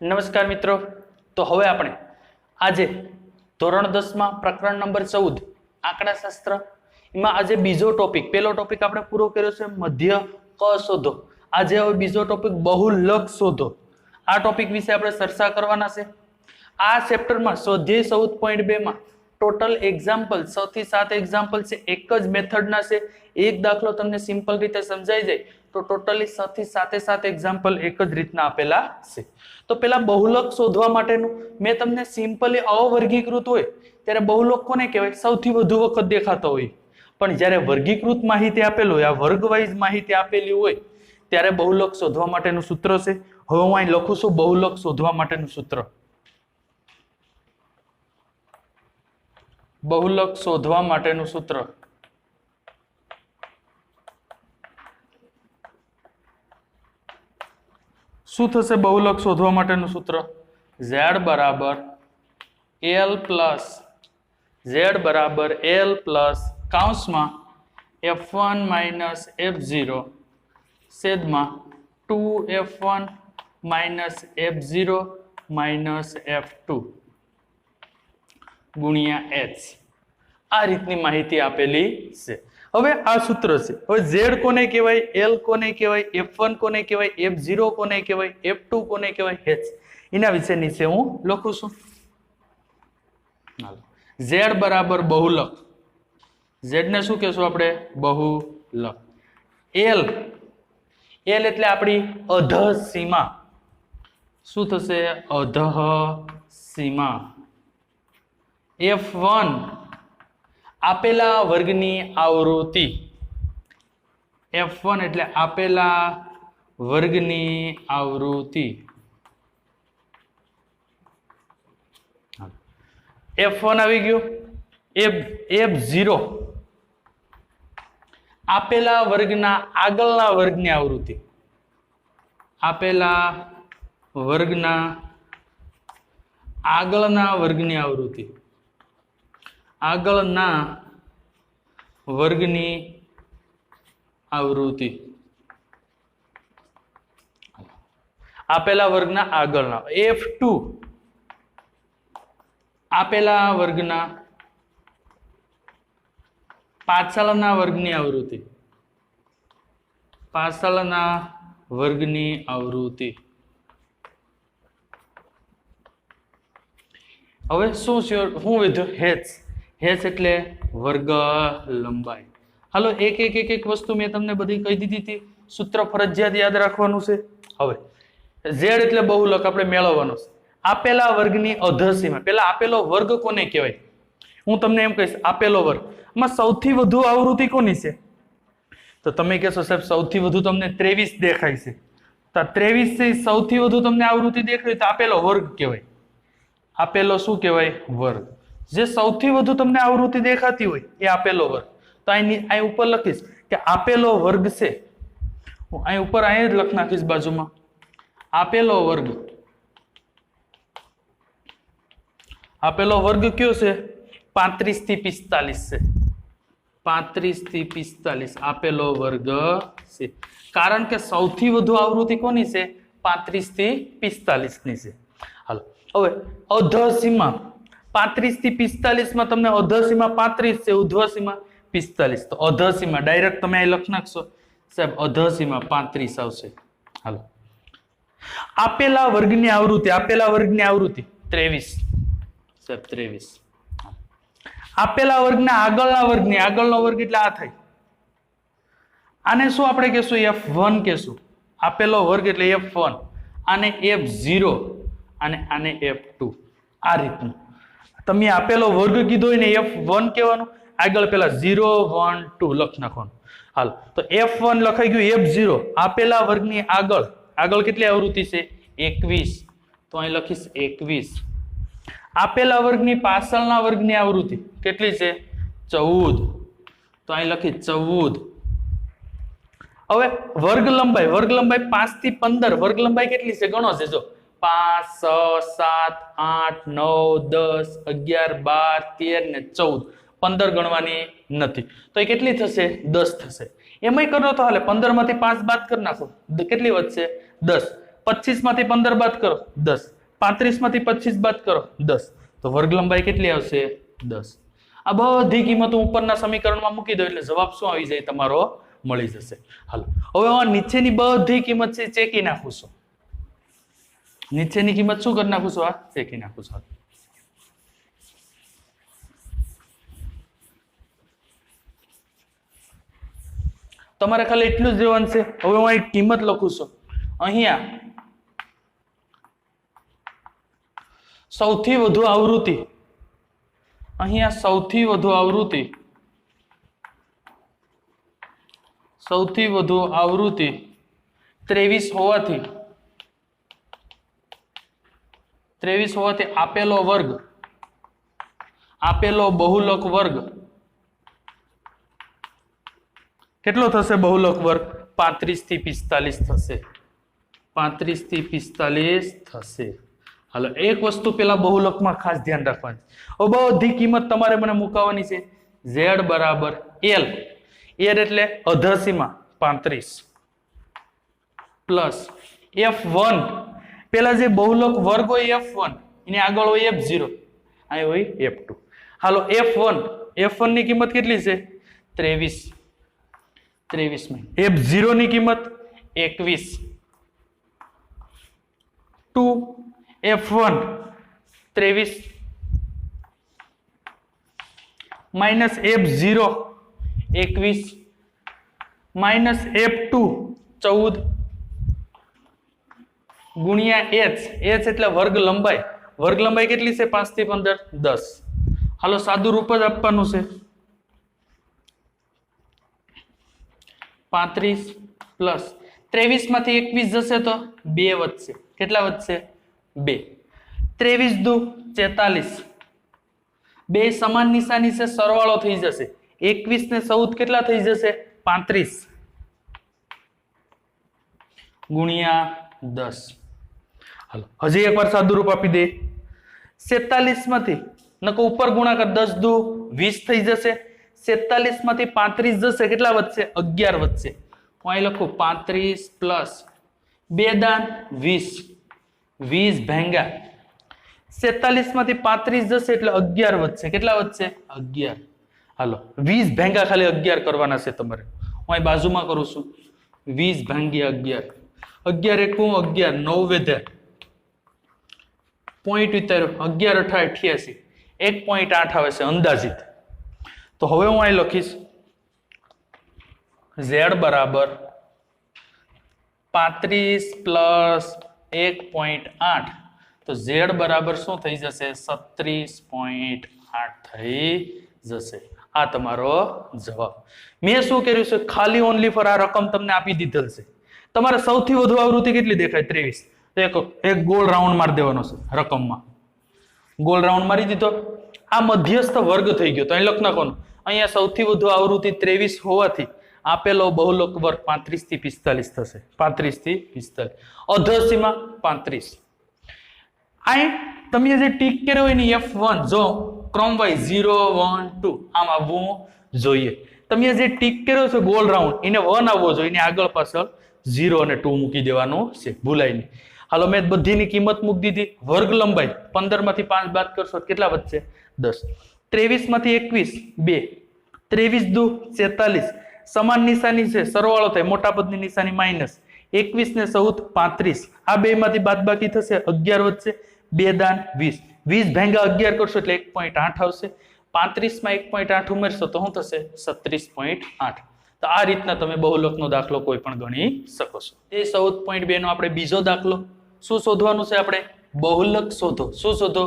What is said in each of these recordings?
નમસ્કાર મિત્રો, તો હવે આપણે આજે ધોરણ 10 માં પ્રકરણ નંબર 14 આંકડાશાસ્ત્ર એમાં આજે બીજો ટોપિક, પહેલો ટોપિક આપણે પૂરો કર્યો છે મધ્ય ક શોધો. આજે હવે બીજો ટોપિક બહુલક શોધો. આ ટોપિક વિશે આપણે ચર્ચા કરવાના છે. આ ચેપ્ટરમાં સ્વાધ્યાય 14.2 માં ટોટલ એક્ઝામ્પલ 6 થી 7 એક્ઝામ્પલ છે, એક જ મેથડના છે. એક દાખલો તમને સિમ્પલ રીતે સમજાઈ જાય તો ટોટલી 6 થી 7 એક્ઝામ્પલ એક જ રીતના આપેલા છે. તો પેલા બહુલક શોધવા માટેનું મેં તમને સિમ્પલી અવર્ગીકૃત હોય ત્યારે બહુલક કોને કહેવાય? સૌથી વધુ વખત દેખાતો હોય. પણ જ્યારે વર્ગીકૃત માહિતી આપેલું હોય, આ વર્ગવાઇઝ માહિતી આપેલી હોય ત્યારે બહુલક શોધવા માટેનું સૂત્ર છે. હવે હું અહીં લખું છું બહુલક શોધવા માટેનું સૂત્ર. બહુલક શોધવા માટેનું સૂત્ર શું થશે? બહુલક શોધવા માટેનું સૂત્ર z બરાબર l પ્લસ કૌંસમાં f1 માઇનસ f0 છેદમાં 2f1 minus f0 minus f2 ગુણ્યા h. આ રીતની માહિતી આપેલી છે. હવે આ સૂત્ર છે. હવે z કોને કહેવાય, l કોને કહેવાય, f1 કોને કહેવાય, f0 કોને કહેવાય, f2 કોને કહેવાય, h એના વિશે નીચે હું લખું છું. z બરાબર બહુલક, z ને શું કહેશું આપણે? બહુલક. l એટલે આપણી અધઃ સીમા. શું થશે? અધઃ સીમા. f1 આપેલા વર્ગની આવૃત્તિ. f1 એટલે આપેલા વર્ગની આવૃત્તિ. f1 આવી ગયું. f0 આપેલા વર્ગના આગળના વર્ગની આવૃત્તિ. આપેલા વર્ગના આગળના વર્ગની આવૃત્તિ. આગળના વર્ગની આવૃત્તિ. આપેલા વર્ગના આગળના. f2 આપેલા વર્ગના પાછળના વર્ગની આવૃત્તિ. પાછળના વર્ગની આવૃત્તિ. હવે શું વધ્યું? હેચ એટલે વર્ગ લંબાઈ. હાલો, એક વસ્તુ મેં તમને બધી કહી દીધી હતી. સૂત્ર ફરજિયાત યાદ રાખવાનું છે. હવે z એટલે બહુલક આપણે મેળવવાનો છે. આપેલા વર્ગની અધઃ સીમા. પેલા આપેલો વર્ગ કોને કહેવાય? હું તમને એમ કહીશ આપેલો વર્ગ. આમાં સૌથી વધુ આવૃત્તિ કોની છે? તો તમે કહેશો સાહેબ સૌથી વધુ તમને 23 દેખાય છે. તો 23 છે સૌથી વધુ તમને આવૃત્તિ દેખાય તો આપેલો વર્ગ કહેવાય. આપેલો શું કહેવાય? વર્ગ. જે સૌથી વધુ તમને આવૃત્તિ દેખાતી હોય એ આપેલો વર્ગ. તો અહીં ઉપર લખીશ કે આપેલો વર્ગ છે. હું અહીં ઉપર અહીં જ લખ નાખીશ બાજુમાં આપેલો વર્ગ. આપેલો વર્ગ કયો છે? 35 થી 45 છે. 35 થી 45 આપેલો વર્ગ છે. કારણ કે સૌથી વધુ આવૃત્તિ કોની છે? 35 થી 45 ની છે. હાલો, હવે અધઃ સીમા 35 થી 45 માં તમને અધઃ સીમા 35 છે, ઉધ્વ સીમા 45. તો અધઃ સીમા ડાયરેક્ટ તમે અહીં લખ નાખશો સાહેબ અધઃ સીમા 35 આવશે. હાલો, આપેલા વર્ગની આવૃત્તિ. આપેલા વર્ગની આવૃત્તિ 23 સાહેબ 23. આપેલા વર્ગના આગળના વર્ગની. આગળનો વર્ગ એટલે આ થાય. આને શું આપણે કહેશું? f1 કહેશું. આપેલો વર્ગ એટલે f1. આને f0 અને આને f2. આ રીતનું તમે આપેલો વર્ગ કીધો હોય ને f1 કહેવાનું. આગળ પેલા 0 1 2 લખ નાખવાનું. હાલ, તો f1 લખાઈ ગયું. f0 આપેલા વર્ગની આગળ. આગળ કેટલી આવૃત્તિ છે? 21. તો અહીં લખીશ 21. આપેલા વર્ગની પાછળના વર્ગની આવૃત્તિ કેટલી છે? 14. તો અહીં લખી 14. હવે વર્ગ લંબાઈ. વર્ગ લંબાઈ 5 થી 15. વર્ગ લંબાઈ કેટલી છે? ગણો છે જો 5 6 7 8 9 10 11 12 13 ને 14. 15 ગણવાની નથી તો એ કેટલી થશે? 10 થશે. એમાંય કરો તો હાલે 15 માંથી 5 બાદ કરી નાખો કેટલી વધશે? 10. 25 માંથી 15 બાદ કરો 10, 35 માંથી 25 બાદ કરો 10, તો વર્ગ લંબાઈ કેટલી આવશે 10. આ બધી કિંમતો ઉપરના સમીકરણમાં મૂકી દો એટલે જવાબ શું આવી જાય તમારો મળી જશે. હાલો હવે આ નીચેની બધી કિંમત છે ચેકી નાખું છું. નીચેની કિંમત શું કરી નાખું છું? આ ચેકી નાખું છું. તમારે ખાલી એટલું જ જોવાનું છે. હવે હું એક કિંમત લખું છું. અહીંયા સૌથી વધુ આવૃત્તિ, અહીંયા સૌથી વધુ આવૃત્તિ 23 હોવાથી આપેલો વર્ગ, આપેલો બહુલક વર્ગ કેટલો થશે? બહુલક વર્ગ 35 થી 45 થશે. 35 થી 45 થશે. હાલો એક વસ્તુ પેલા બહુલકમાં ખાસ ધ્યાન રાખવાની. હવે બધી કિંમત તમારે મને મુકાવવાની છે. z બરાબર l, l એટલે અધસીમા 35 પ્લસ f1, પેલા જે બહુલક વર્ગ હોય f1 એની આગળ હોય f0, અહીં હોય f2. હાલો f1 ની કિંમત કેટલી છે? 23 માં f0 ની કિંમત 21, 2 f1 23 minus f0 21 minus f2 14 ગુણ્યા h એટલે વર્ગ લંબાઈ કેટલી છે? 5 થી 15 10. હાલો સાદું રૂપ જ આપવાનું છે. 35 પ્લસ 23 માંથી 21 જશે તો 2 વધશે. કેટલા વધશે? 2. 23 દુ 44, બે સમાન નિશાની છે, સરવાળો થઈ જશે. 21 ને 14 કેટલા થઈ જશે? 35 ગુણ્યા 10. હાલો હજી એકવાર સાદું રૂપ આપી દે. 47 માંથી નકો ઉપર ગુણાકાર 10 દુ 20 થઈ જશે. 47 માંથી 35 જશે, કેટલા વધશે? 11 વધશે. હું અહીં લખું 35 પ્લસ 2 દાન 20, 20 ભાંગ્યા 47 માંથી 35 જશે એટલે 11 વધશે. કેટલા વધશે? 11. હાલો 20 ભાંગ્યા ખાલી 11 કરવાના છે તમારે. હું અહીં બાજુમાં કરું છું. 20 ભાંગ્યા 11, 11 એકું 11, 9 વધ્યા, પોઈન્ટ ઉતાર્યો, 11 અઠા 88, 1.8 આવે છે અંદાજિત. તો હવે હું અહીં લખીશ z બરાબર 35 પ્લસ 1.8, તો z બરાબર શું થઈ જશે? 36.8 થઈ જશે. આ તમારો જવાબ. મેં શું કર્યું છે? ખાલી ઓનલી ફોર આ રકમ તમને આપી દીધેલ છે. તમારે સૌથી વધુ આવૃત્તિ કેટલી દેખાય? 23. તો એક ગોળ રાઉન્ડ મારી દેવાનો છે રકમમાં. ગોળ રાઉન્ડ મારી દીધો. આ મધ્યસ્થ વર્ગ થઈ ગયો. તો અહીં લખ નાખવાનું. અહીંયા સૌથી વધુ આવૃત્તિ 23 હોવાથી આપેલો બહુલક વર્ગ 35 થી 45 થશે. 35 થી 45, અધસીમા 35. અહીં તમે જે ટીક કર્યો હોય ને f1, જો ક્રમ વાઇઝ 0 1 2 આમ આવવું જોઈએ. તમે જે ટીક કર્યો છે ગોલ રાઉન્ડ, એને 1 આવવો જોઈએ, એની આગળ પાછળ 0 અને 2 મૂકી દેવાનું છે, ભૂલાય નહીં. હાલો મેં બધીની કિંમત મૂકી દીધી. વર્ગ લંબાઈ 15 માંથી 5 બાદ કરશો કેટલા વધશે? 10. 23 માંથી 21 2, 23 દુ 46, સમાન નિશાની છે, સરવાળો થાય, મોટા પદની નિશાની માઇનસ, 21 ને 14 35, આ બે માંથી બાદબાકી થશે, 11 વધશે, 2 દાન 20, 20 ભાંગ્યા 11 કરશો એટલે 1.8 આવશે. 35 માં 1.8 ઉમેરશો તો શું થશે? 36.8. તો આ રીતના તમે બહુલકનો દાખલો કોઈ પણ ગણી શકો છો. એ 14.2 નો આપણે બીજો દાખલો. શું શોધવાનું છે આપણે? બહુલક શોધો. શું શોધો?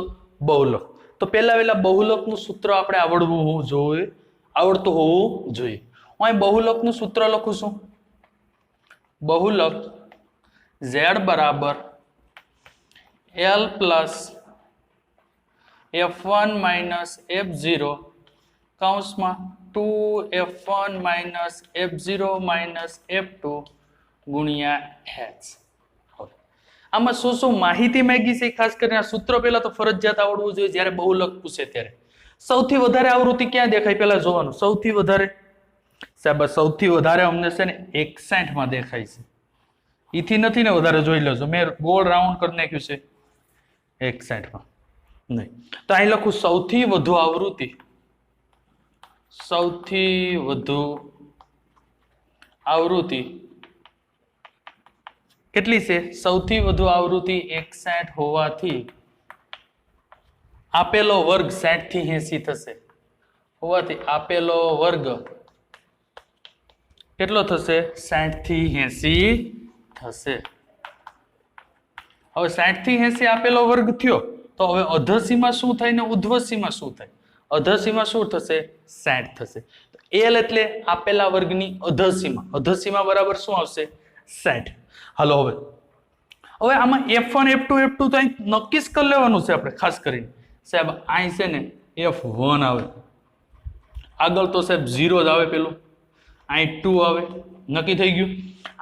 બહુલક. તો પહેલા બહુલકનું સૂત્ર આપણે આવડતું હોવું જોઈએ. હું અહીં બહુલકનું સૂત્ર લખું છું. બહુલક z બરાબર l plus f1 minus f0 કૌંસમાં 2f1 minus f0 minus f2 ગુણ્યા h. આમાં શું માહિતી માંગી છે? ખાસ કરીને આ સૂત્ર પહેલા તો ફરજિયાત આવડવું જોઈએ જ્યારે બહુલક પૂછે ત્યારે. સૌથી વધારે આવૃત્તિ ક્યાં દેખાય પહેલા જોવાનું. સૌથી વધારે સાહેબ, સૌથી વધારે અમને છે ને 61 માં દેખાય છે. ઈથી નથી ને વધારે જોઈ લેજો મેં ગોળ રાઉન્ડ કરી નાખ્યું છે 61 માં નહીં તો અહીં લખું સૌથી વધુ આવૃત્તિ કેટલી છે સૌથી વધુ આવૃત્તિ 61 હોવાથી આપેલો વર્ગ 60 થી 80 થશે હોવાથી આપેલો વર્ગ કેટલો થશે 60 થી 80 થશે હવે 60 થી 80 આપેલો વર્ગ થયો તો હવે અધસીમાં શું થાય ને ઉધ્વસીમાં શું થાય અધસીમાં શું થશે 60 થશે એલ એટલે આપેલા વર્ગની અધસીમાં બરાબર શું આવશે 60 હાલો હવે આમાં F1 F2 F2 તો અહીં નક્કી જ કરી લેવાનું છે આપણે ખાસ કરીને સાહેબ અહીં છે ને F1 આવે આગળ તો સાહેબ 0 જ આવે પેલું અહીં 2 આવે નક્કી થઈ ગયું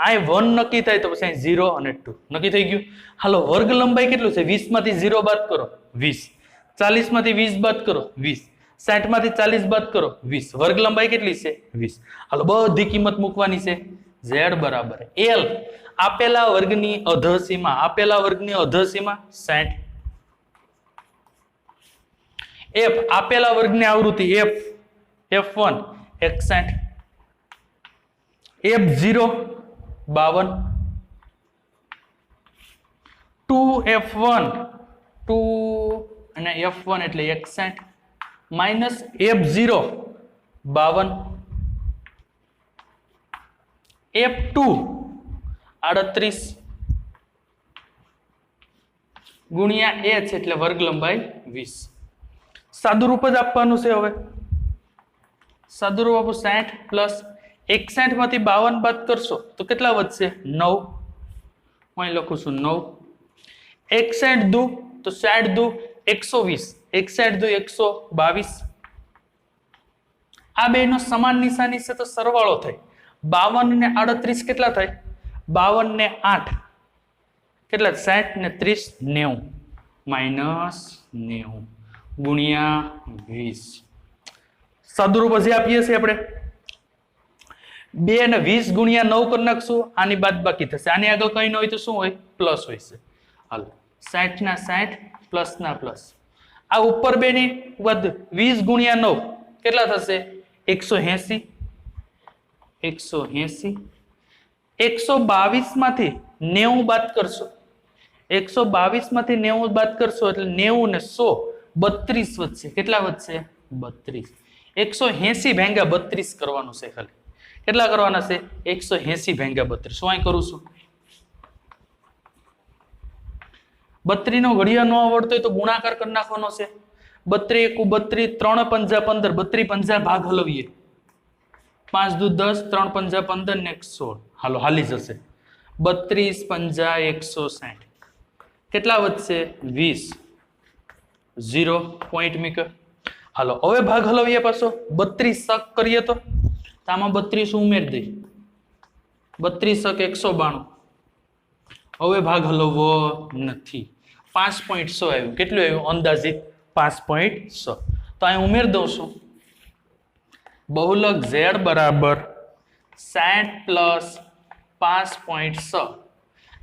અહીં 1 નક્કી થાય તો પછી અહીં 0 અને 2 નક્કી થઈ ગયું હાલો વર્ગ લંબાઈ કેટલું છે 20 માંથી 0 બાદ કરો 20 40 માંથી 20 બાદ કરો 20 60 માંથી 40 બાદ કરો 20 વર્ગ લંબાઈ કેટલી છે 20 હાલો બધી કિંમત મૂકવાની છે z બરાબર l આપેલા વર્ગની અધસીમા 60 f આપેલા વર્ગની આવૃત્તિ f1 61 f0 52 2f1 અને f1 એટલે 61 માઇનસ f0 52 f2 38 ગુણ્યા h એટલે વર્ગ લંબાઈ 20 સાદુરૂપ જ આપવાનું છે હવે સાદુરૂપ આપો 60 પ્લસ 61 માંથી 52 બાદ કરશો તો કેટલા વધશે 9 હું અહીં લખું છું 9 61 દુ તો 60 દુ 120 61 દુ 122 આ બેનો સમાન નિશાની છે તો સરવાળો થાય 52 ને 38 કેટલા થાય 52 ને 8 કેટલા 60 ને 30 90 માઇનસ 90 ગુણ્યા 20 સાદુરૂપ હજી આપીએ છીએ આપણે 2 ને 20 ગુણ્યા 9 કરી નાખશું આની બાદ બાકી થશે આની આગળ કઈ ન હોય તો શું હોય પ્લસ હોય છે હાલો 60 ના 60 પ્લસ ના પ્લસ આ ઉપર બેની વધ 20 ગુણ્યા 9 કેટલા થશે 180 122 માંથી 90 બાદ કરશો 122 માંથી 90 બાદ કરશો એટલે 90 ને 100 32 વધશે કેટલા વધશે 32 180 ભાગ્યા 32 કરવાનું છે ખાલી કેટલા કરવાના છે 180 ભાગ્યા 32 શું અહીં કરું છું 32 નો ઘડિયા ન આવડતો હોય તો ગુણાકાર કરી નાખવાનો છે 32 એકુ 32 3 પંજા 15 32 પંજા ભાગ હલવીએ 5 દુ 10 3 પંજા 15 ને 116 હાલો હાલી જશે 32 પંજા 160 કેટલા વધશે 20 0 પોઈન્ટ મીકર હાલો હવે ભાગ હલવીએ પાછો 32 શક કરીએ તો આમાં 32 ઉમેર દઈ 32 શક 192 હવે ભાગ હલવવો નથી 5.100 આવ્યું કેટલું આવ્યું અંદાજિત 5.100 તો અહીં ઉમેર દઉં છું બહુલક z બરાબર 60 પ્લસ 5.100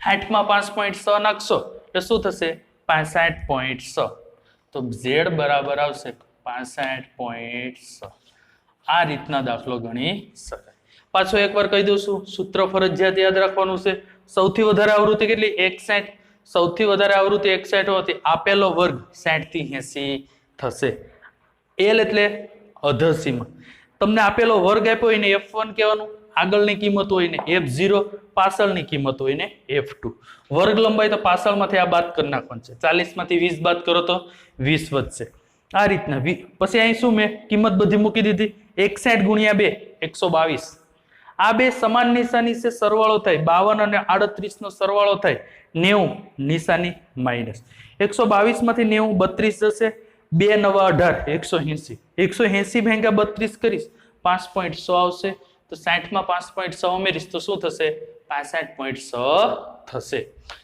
60 માં 5.100 નાખશો તો શું થશે 65.100 તો z બરાબર આવશે 65.100 આ રીતના દાખલો ગણી શકાય પાછો એકવાર કહી દઉં છું સૂત્ર ફરજિયાત યાદ રાખવાનું છે સૌથી વધારે આવૃત્તિ કેટલી 61 સૌથી વધારે આવૃત્તિ 61 હોવાથી આપેલો વર્ગ 60 થી 80 થશે l એટલે અધસીમા તમને આપેલો વર્ગ આપ્યો હોય ને f1 કહેવાનું આગળની કિંમત હોય ને f0 પાછળની કિંમત હોય ને f2 વર્ગ લંબાઈ તો પાછળમાંથી આ બાદ કરી નાખવાનું છે 40 માંથી 20 બાદ કરો તો 20 વધશે આ રીતના પછી અહીં શું મેં કિંમત બધી મૂકી દીધી 61 ગુણ્યા 2 122 આ બે સમાન નિશાની છે સરવાળો થાય 52 અને 38 નો સરવાળો થાય 90 નિશાની માઈનસ 122 માંથી 90 32 જશે 2 નવા 18 180 ભાગ્યા 32 કરીશ 5.100 આવશે તો 60 માં 5.100 ઉમેરીશ તો શું થશે 65.100 થશે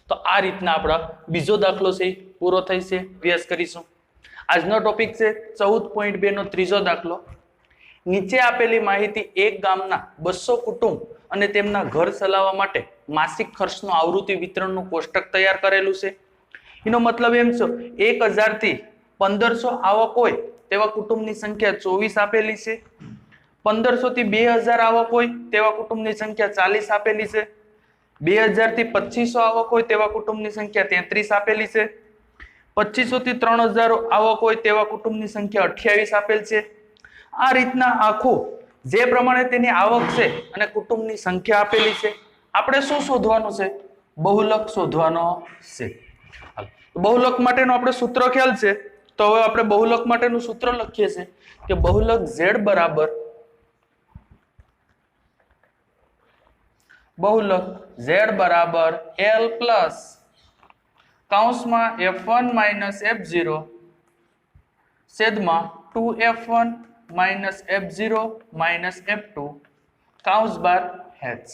તો આ રીતના આપણા બીજો દાખલો છે પૂરો થઈ છે અભ્યાસ કરીશું આજનો ટોપિક છે 14.2 નો ત્રીજો દાખલો નીચે આપેલી માહિતી એક ગામના 200 કુટુંબ અને તેમના ઘર ચલાવવા માટે માસિક ખર્ચનો આવૃત્તિ વિતરણનું કોષ્ટક તૈયાર કરેલું છે. એનો મતલબ એમ છે 1000 થી 1500 આવક હોય તેવા કુટુંબની સંખ્યા 24 આપેલી છે. 1500 થી 2000 આવક હોય તેવા કુટુંબની સંખ્યા 40 આપેલી છે. 2000 થી 2500 આવક હોય તેવા કુટુંબની સંખ્યા 33 આપેલી છે. 2500 થી 3000 આવક હોય તેવા કુટુંબની સંખ્યા 28 આપેલ છે. આ રીતના આખું જે પ્રમાણે તેની આવક છે અને કુટુંબની સંખ્યા આપેલી છે, આપણે શું શોધવાનું છે? બહુલક શોધવાનો છે. બહુલક માટેનું આપણે સૂત્ર ખ્યાલ છે, તો હવે આપણે બહુલક માટેનું સૂત્ર લખીએ છીએ કે બહુલક Z બરાબર L પ્લસ કૌંસમાં F1 માઇનસ F0 છેદમાં 2F1 minus F0 minus F2 કૌંસ બાર H.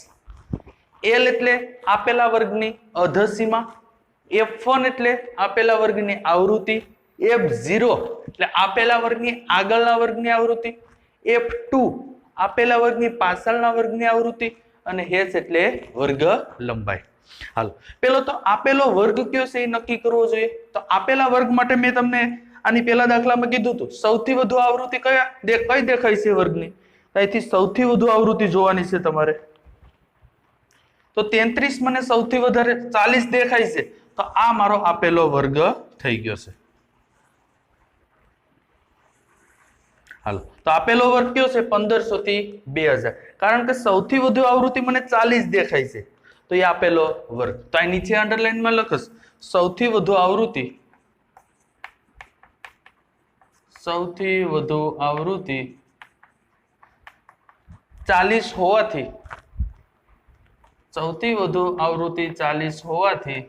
L એટલે આપેલા વર્ગની અધસીમા, F1 એટલે આપેલા વર્ગની આવૃત્તિ, F0 એટલે આપેલા વર્ગની આગળના વર્ગની આવૃત્તિ, F2 આપેલા વર્ગની પાછળના વર્ગની આવૃત્તિ અને H એટલે વર્ગ લંબાઈ. હાલો, પેલો તો આપેલો વર્ગ કયો છે એ નક્કી કરવો જોઈએ. તો આપેલા વર્ગ માટે મેં તમને આની પહેલા દાખલામાં કીધું હતું સૌથી વધુ આવૃત્તિ કઈ દેખાય છે વર્ગની, અહીંથી સૌથી વધુ આવૃત્તિ જોવાની છે તમારે. તો 33 મને સૌથી વધારે 40 દેખાય છે, તો આ મારો આપેલો વર્ગ થઈ ગયો છે. હાલો, તો આપેલો વર્ગ કયો છે? 1500 થી 2000. કારણ કે સૌથી વધુ આવૃત્તિ મને 40 દેખાય છે, તો એ આપેલો વર્ગ. તો આ નીચે અંડરલાઈન માં લખસ સૌથી વધુ આવૃત્તિ 40 હોવાથી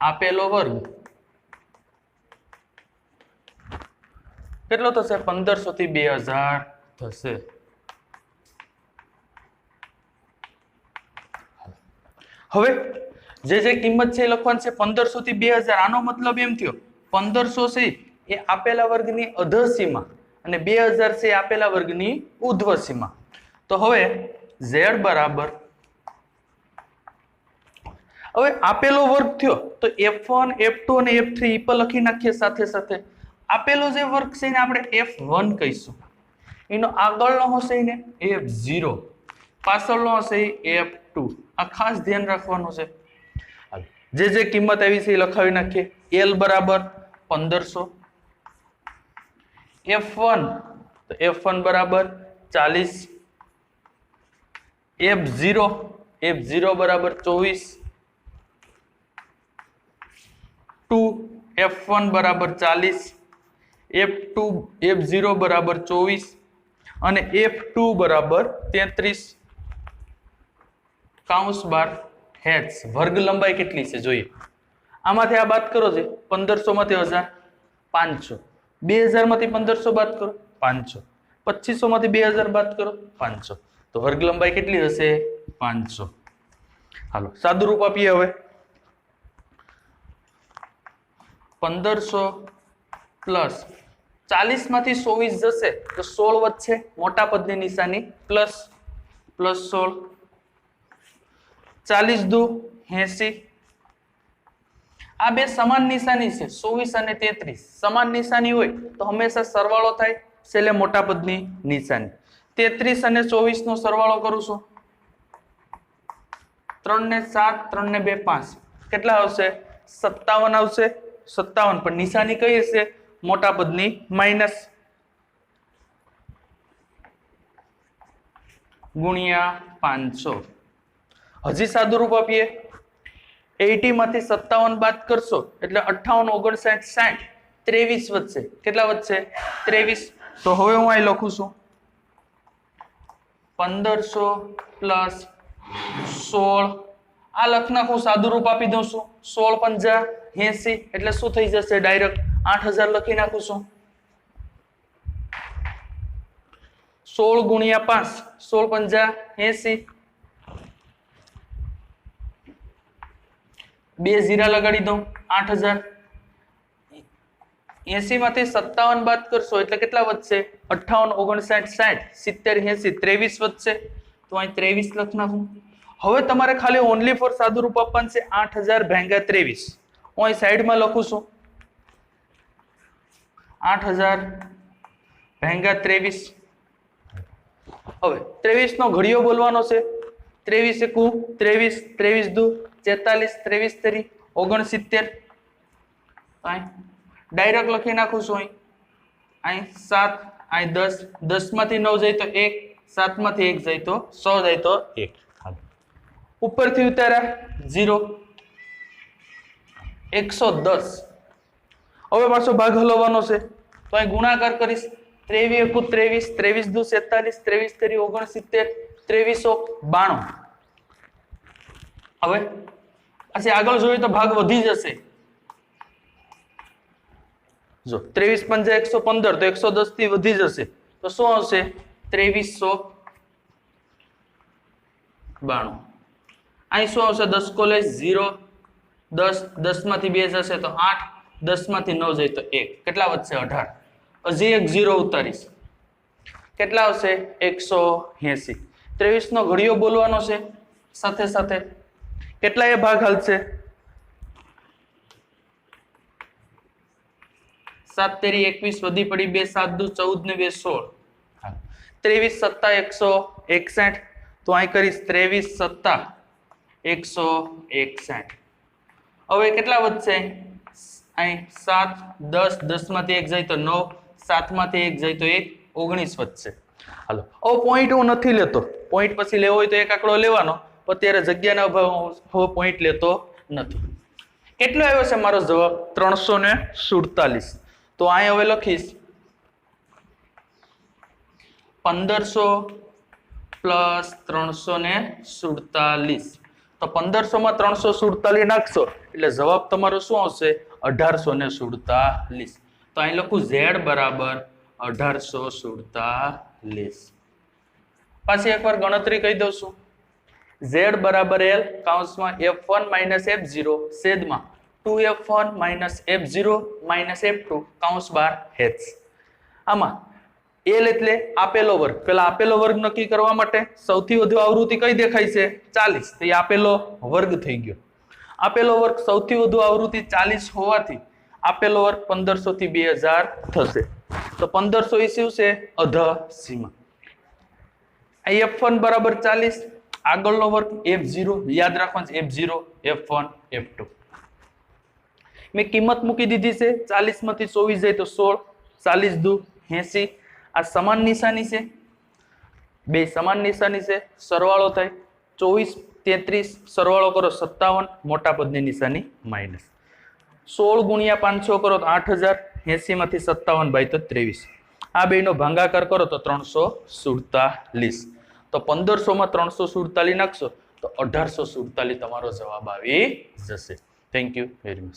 આપેલો વર્ગ કેટલો થશે? 1500 થી 2000 થશે. હવે જે કિંમત છે એ લખવાની છે 1500 થી 2000. આનો મતલબ એમ થયો 1500 છે એ આપેલા વર્ગની અધસીમા અને 2000 છે આપેલા વર્ગની ઉર્ધ્વસીમા. તો હવે Z બરાબર, હવે આપેલો વર્ગ થયો તો F1 F2 અને F3 પર લખી નાખીએ સાથે સાથે. આપેલો જે વર્ગ છે એને આપણે F1 કહીશું, એનો આગળનો હશે એને F0, પાછળનો હશે F2. આ ખાસ ધ્યાન રાખવાનું છે. જે કિંમત આવી છે એ લખાવી નાખીએ. L બરાબર 1500, F1 તો F1 બરાબર 40, F0 બરાબર 24, 2F1 બરાબર 40, F0 બરાબર 24 અને F2 બરાબર 33 કૌંસ બાર H. વર્ગ લંબાઈ કેટલી છે જોઈએ. આમાંથી આ બાદ કરો છે 1500 માંથી 1000 500, 2000 માંથી 1500 બાદ કરો 500, 2500 માંથી 2000 બાદ કરો 500. તો વર્ગ લંબાઈ કેટલી હશે? 500. હાલો, સાદું રૂપ આપીએ. હવે 1500 પ્લસ 40 માંથી 24 જશે તો 16 વધશે, મોટા પદની નિશાની પ્લસ 16, 40 દુ 80. આ બે સમાન નિશાની છે, 24 અને 33 સમાન નિશાની હોય તો હંમેશા સરવાળો થાય, છેલ્લે મોટા પદની નિશાની. 33 અને 24 નો સરવાળો કરું છું, 3 ને 7, 3 ને 2 5, કેટલા આવશે? 57 આવશે. 57 પણ નિશાની કઈ હશે? મોટા પદની માઇનસ, ગુણ્યા 500. હજી સાદું રૂપ આપીએ. 80 માંથી 57 બાદ કરશો એટલે 58, 59, 60, 23 વધશે. કેટલા વધશે? 23. તો હવે હું અહીં લખું છું 1500 પ્લસ 16. આ લખ નાખું, સાદું રૂપ આપી દઉં છું. 16 પંજા 80 એટલે શું થઈ જશે? ડાયરેક્ટ 8000 લખી નાખું છું. 16 ગુણ્યા 5, 16 પંજા 80. 2 0 લગાડી દઉં 8000. 80 માંથી 57 બાદ કરશો એટલે કેટલા વધશે? 58, 59, 60, 70, 80, 23 વધશે. તો અહીં 23 લખ નાખું. હવે તમારે ખાલી ઓનલી ફોર સાદુરૂપ આપવાનું છે 8000 ભાગ્યા 23. હું અહીં સાઈડમાં લખું છું 8000 ભાગ્યા 23. હવે 23 નો ઘડિયો બોલવાનો છે. 23 એકુ 23, 23 દુ 44, 23 તરી 69. અહીં ડાયરેક્ટ લખી નાખું છું. અહીં 7, અહીં 10, 10 માંથી 9 જાય તો 1, 7 માંથી 1 જાય તો 100 જાય તો 1. ઉપરથી ઉતાર્યા 0, 110. હવે પાછો ભાગ હલવવાનો છે તો અહીં ગુણાકાર કરીશ. 23 એકુ 23, 23 દુ 47, 23 તરી 69, 2392. હવે પછી આગળ જોઈએ તો ભાગ વધી જશે. જો 23 પંજા 115 તો 110 થી વધી જશે તો શું આવશે? 2392. અહીં શું આવશે? 10 કોલેજ 0, 10, 10 માંથી 2 જશે તો 8, 10 માંથી 9 જાય તો 1. કેટલા વધશે? 18. હજી એક 0 ઉતારીશ. કેટલા આવશે? 180. 23 નો ઘડિયો બોલવાનો છે સાથે સાથે. કેટલા એ ભાગ હાલશે? 7 તેરી 21 વધી પડી 2, 7 દુ 14 ને 2 16. 23 સત્તા 161. તો અહીં કરીશ 23 સત્તા 161. હવે કેટલા વધશે? અહીં 7, 10, 10 માંથી 1 જાય તો 9, 7 માંથી 1 જાય તો 1, 19 વધશે. હાલો હવે પોઈન્ટ હું નથી લેતો. પોઈન્ટ પછી લેવો હોય તો એક આંકડો લેવાનો, પણ અત્યારે જગ્યાના અભાવ હવે પોઈન્ટ લેતો નથી. કેટલો આવ્યો છે મારો જવાબ? 347. તો અહીં હવે લખીશ 1500 પ્લસ 347. તો 1500 માં 347 નાખશો એટલે જવાબ તમારો શું આવશે? 1847. તો અહીં લખું Z બરાબર 1847. પાછી એકવાર ગણતરી કહી દઉં છું. Z બરાબર L કૌંસમાં F1 માઇનસ F0 છેદમાં 2F1 minus F0 minus F2 કૌંસ બાર H. આમાં L એટલે આપેલો વર્ગ. પેલા આપેલો વર્ગ નક્કી કરવા માટે સૌથી વધુ આવૃત્તિ કઈ દેખાય છે? 40. તો એ આપેલો વર્ગ થઈ ગયો. આપેલો વર્ગ સૌથી વધુ આવૃત્તિ 40 હોવાથી આપેલો વર્ગ 1500 થી 2000 થશે. તો 1500 એ શું છે? અધઃ સીમા. F1 બરાબર 40. આગળનો વર્ગ F0 યાદ રાખવાનું છે. F0, F1, F2. મેં કિંમત મૂકી દીધી છે. 40 માંથી 24 જાય તો 16, 40 દુ 80. આ સમાન નિશાની છે, બે સમાન નિશાની છે, સરવાળો થાય 24, 33, સરવાળો કરો 57, મોટા પદની નિશાની માઇનસ. 16 ગુણ્યા 500 કરો તો 8000, 80 માંથી 57 બાય તો 23. આ બેનો ભાગાકાર કરો તો 347. તો 1500 માં 347 નાખશો તો 1847 તમારો જવાબ આવી જશે. Thank you very much.